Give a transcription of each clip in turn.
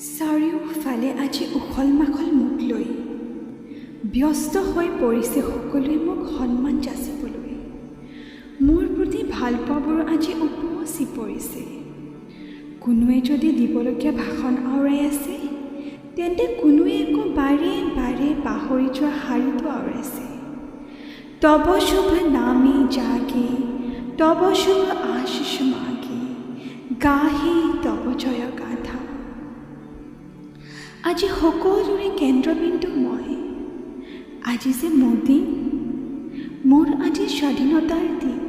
চাৰিওফালে আজি উখল মাখল মোক লৈ ব্যস্ত হৈ পৰিছে সকলোৱে মোক সন্মান যাচিবলৈ। মোৰ প্ৰতি ভালপোৱাবোৰ আজি উপচি পৰিছে। কোনোৱে যদি দিবলগীয়া ভাষণ আওৰাই আছে, তেন্তে কোনোৱে আকৌ বাৰে বাৰে পাহৰি যোৱা শাৰীটো আওৰাইছে। তব শুভ নামে জাগে, তব শুভ আশিষ মাগে, গাহে তব জয় গাথা। আজি সকলোৰে কেন্দ্ৰবিন্দু মই। আজি যে মোৰ দিন, মোৰ আজি স্বাধীনতাৰ দিন।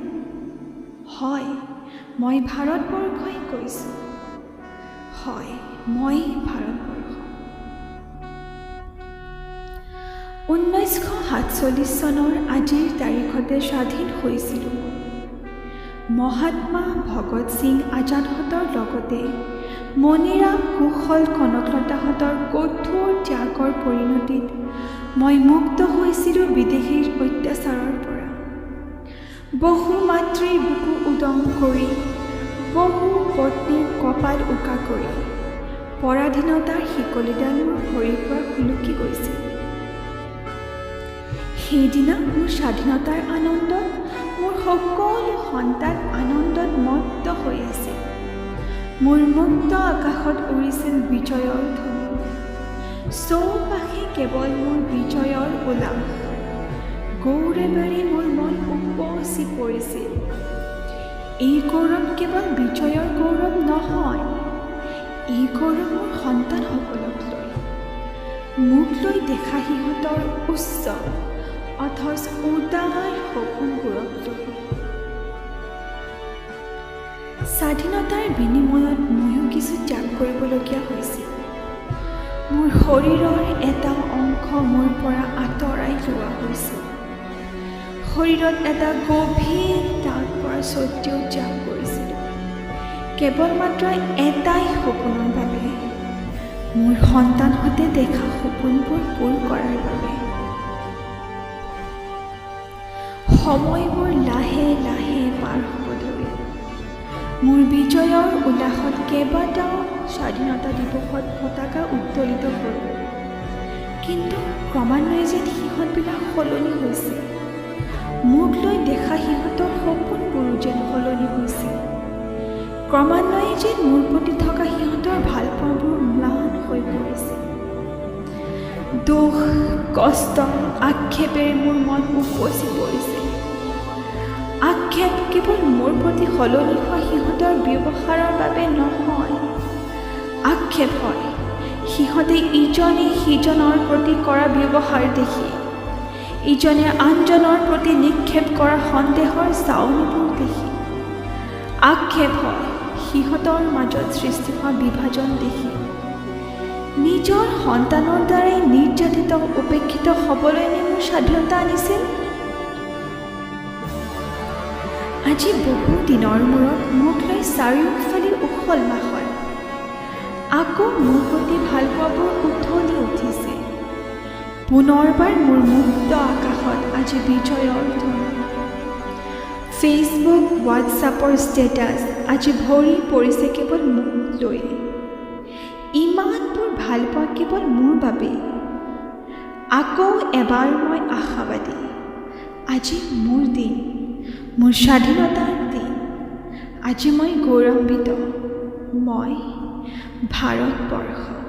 হয়, মই ভাৰতবৰ্ষই কৈছোঁ। হয়, মই ভাৰতবৰ্ষ। 1947 চনৰ আজিৰ তাৰিখতে স্বাধীন হৈছিলোঁ। মহাত্মা ভগত সিং আজাদহঁতৰ লগতে মণিৰাম কুশল কনকলতাহঁতৰ কঠোৰ ত্যাগৰ পৰিণতিত মই মুক্ত হৈছিলোঁ বিদেশীৰ অত্যাচাৰৰ পৰা। বহু মাতৃৰ বুকু উদং কৰি, বহু পত্নীৰ কপাল উকা কৰি পৰাধীনতাৰ শিকলিডাল মোৰ ভৰিৰ পৰা খুলুকি গৈছিল। সেইদিনা মোৰ স্বাধীনতাৰ আনন্দত মোৰ সকলো সন্তান আনন্দত মত্ত হৈ আছিল। মোৰ মুক্ত আকাশত উৰিছিল বিজয়ৰ ধ্বনি। চৌপাশে কেৱল মোৰ বিজয়ৰ উল্লাস। গৌৰৱেৰে মোৰ মন উপচি পৰিছিল। এই গৌৰৱ কেৱল বিজয়ৰ গৌৰৱ নহয়, এই গৌৰৱ মোৰ সন্তানসকলক লৈ, মোক লৈ দেখা সিহঁতৰ উচ্চ অথচ উদাৰ সপোনবোৰক লৈ। স্বাধীনতাৰ বিনিময়ত ময়ো কিছু ত্যাগ কৰিবলগীয়া হৈছিল। মোৰ শৰীৰৰ এটা অংশ মোৰ পৰা আঁতৰাই লোৱা হৈছিল। শৰীৰত এটা গভীৰ দাগ পৰা স্বত্বেও ত্যাগ কৰিছিলোঁ, কেৱল মাত্ৰ এটাই সপোনৰ বাবে, মোৰ সন্তানহঁতে দেখা সপোনবোৰ পূৰ কৰাৰ বাবে। সময়বোৰ লাহে লাহে পাৰ হ'ব ধৰিল। মোৰ বিজয়ৰ উল্লাসত কেইবাটাও স্বাধীনতা দিৱসত পতাকা উত্তোলিত হ'ল। কিন্তু ক্ৰমান্বয়ে যেন সিহঁতবিলাক সলনি হৈছে। মোক লৈ দেখা সিহঁতৰ সপোনবোৰো যেন সলনি হৈছে। ক্ৰমান্বয়ে যেন মোৰ প্ৰতি থকা সিহঁতৰ ভালপোৱাবোৰ ম্লান হৈ পৰিছে। দুখ, কষ্ট, আক্ষেপেৰে মোৰ মন উপচি পৰিছে। আক্ষেপ কেৱল মোৰ প্ৰতি সলনি হোৱা সিহঁতৰ ব্যৱহাৰৰ বাবে নহয়, আক্ষেপ হয় সিহঁতে ইজনে সিজনৰ প্ৰতি কৰা ব্যৱহাৰ দেখি, ইজনে আনজনৰ প্ৰতি নিক্ষেপ কৰা সন্দেহৰ চাউনিবোৰ দেখি। আক্ষেপ হয় সিহঁতৰ মাজত সৃষ্টি হোৱা বিভাজন দেখি। নিজৰ সন্তানৰ দ্বাৰাই নিৰ্যাতিত উপেক্ষিত হ'বলৈনে মোৰ স্বাধীনতা আনিছিল? আজি বহু দিনৰ মূৰত মোক লৈ চাৰিওফালে উখল মাখল। আকৌ মোৰ প্ৰতি ভালপোৱাবোৰ উঠলি উঠিছে। পুনৰবাৰ মোৰ মুক্ত আকাশত আজি বিজয়ৰ ধ্বনি। ফেচবুক, হোৱাটছআপৰ ষ্টেটাছ আজি ভৰি পৰিছে কেৱল মোক লৈ। ইমানবোৰ ভালপোৱা কেৱল মোৰ বাবেই। আকৌ এবাৰ মই আশাবাদী। আজি মোৰ দিন, মোৰ স্বাধীনতাৰ দিন। আজি মই গৌৰৱান্বিত। মই ভাৰতবৰ্ষ।